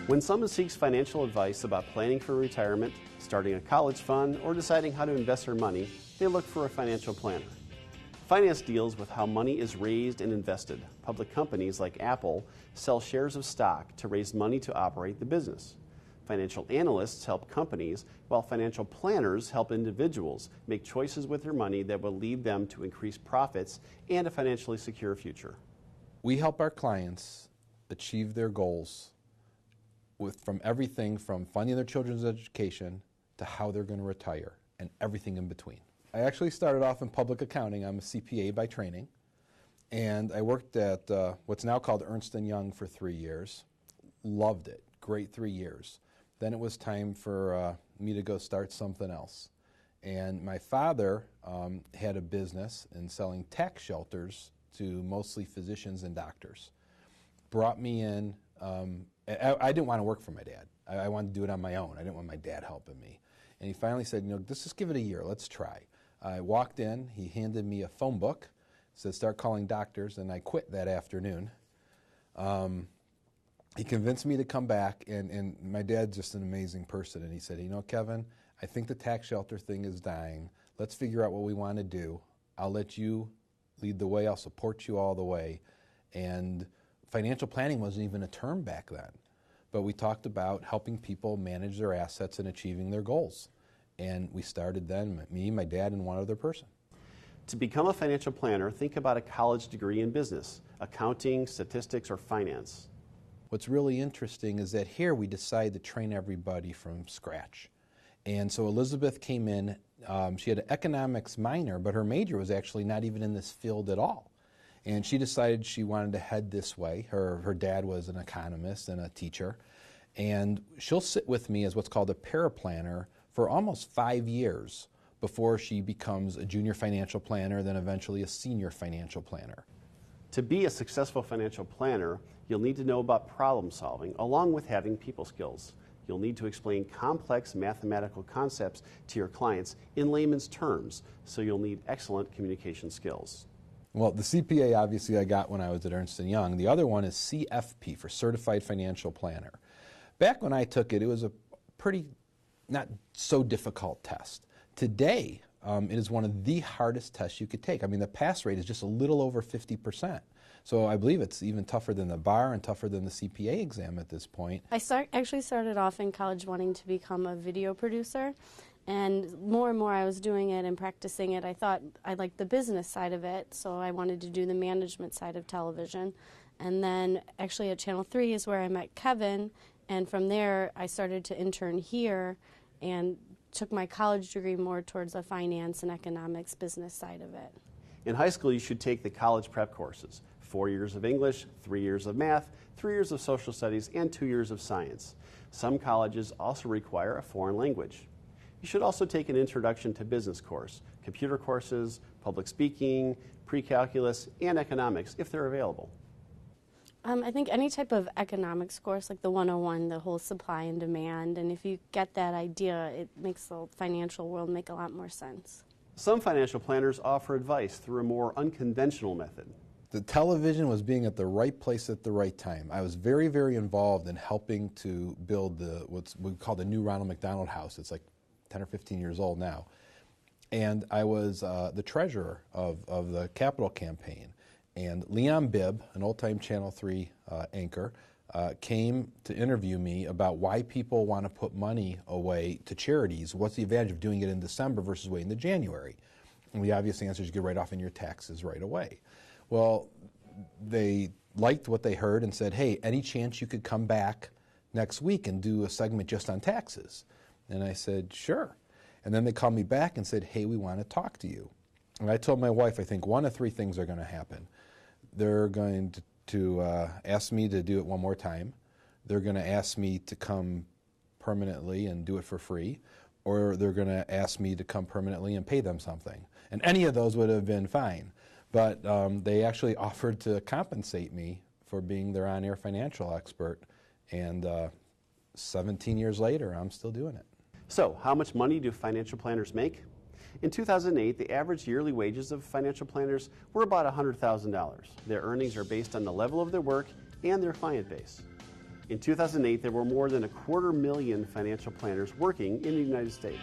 When someone seeks financial advice about planning for retirement, starting a college fund, or deciding how to invest their money, they look for a financial planner. Finance deals with how money is raised and invested. Public companies like Apple sell shares of stock to raise money to operate the business. Financial analysts help companies, while financial planners help individuals make choices with their money that will lead them to increase profits and a financially secure future. We help our clients achieve their goals from everything from funding their children's education to how they're going to retire and everything in between. I actually started off in public accounting. I'm a CPA by training, and I worked at what's now called Ernst & Young for 3 years. Loved it. Great 3 years. Then it was time for me to go start something else. And my father had a business in selling tax shelters to mostly physicians and doctors. Brought me in. I didn't want to work for my dad. I wanted to do it on my own. I didn't want my dad helping me. And he finally said, let's just give it a year. Let's try. I walked in. He handed me a phone book. Said, start calling doctors, and I quit that afternoon. He convinced me to come back, and my dad's just an amazing person. And he said, Kevin, I think the tax shelter thing is dying. Let's figure out what we want to do. I'll let you lead the way. I'll support you all the way. And financial planning wasn't even a term back then. But we talked about helping people manage their assets and achieving their goals. And we started then, me, my dad, and one other person. To become a financial planner, think about a college degree in business, accounting, statistics, or finance. What's really interesting is that here we decided to train everybody from scratch. And so Elizabeth came in, she had an economics minor, but her major was actually not even in this field at all. And she decided she wanted to head this way. Her dad was an economist and a teacher. And she'll sit with me as what's called a paraplanner for almost 5 years before she becomes a junior financial planner, then eventually a senior financial planner. To be a successful financial planner, you'll need to know about problem solving along with having people skills. You'll need to explain complex mathematical concepts to your clients in layman's terms, so you'll need excellent communication skills. Well, the CPA obviously I got when I was at Ernst & Young. The other one is CFP for Certified Financial Planner. Back when I took it, it was a pretty not so difficult test. Today, it is one of the hardest tests you could take. I mean, the pass rate is just a little over 50%. So I believe it's even tougher than the bar and tougher than the CPA exam at this point. I actually started off in college wanting to become a video producer. And more I was doing it and practicing it. I thought I liked the business side of it, so I wanted to do the management side of television. And then actually at Channel 3 is where I met Kevin, and from there I started to intern here and took my college degree more towards the finance and economics business side of it. In high school, you should take the college prep courses. 4 years of English, 3 years of math, 3 years of social studies, and 2 years of science. Some colleges also require a foreign language. You should also take an Introduction to Business course, computer courses, public speaking, pre-calculus, and economics if they're available. I think any type of economics course, like the 101, the whole supply and demand, and if you get that idea, it makes the financial world make a lot more sense. Some financial planners offer advice through a more unconventional method. The television was being at the right place at the right time. I was very, very involved in helping to build what we call the new Ronald McDonald House. It's like 10 or 15 years old now. And I was the treasurer of the Capital Campaign. And Leon Bibb, an old-time Channel 3 anchor, came to interview me about why people want to put money away to charities. What's the advantage of doing it in December versus waiting to January? And the obvious answer is you get right off in your taxes right away. Well, they liked what they heard and said, hey, any chance you could come back next week and do a segment just on taxes? And I said, sure. And then they called me back and said, hey, we want to talk to you. And I told my wife, I think one of three things are going to happen. They're going to ask me to do it one more time. They're going to ask me to come permanently and do it for free. Or they're going to ask me to come permanently and pay them something. And any of those would have been fine. But they actually offered to compensate me for being their on-air financial expert. And 17 years later, I'm still doing it. So, how much money do financial planners make? In 2008, the average yearly wages of financial planners were about $100,000. Their earnings are based on the level of their work and their client base. In 2008, there were more than 250,000 financial planners working in the United States.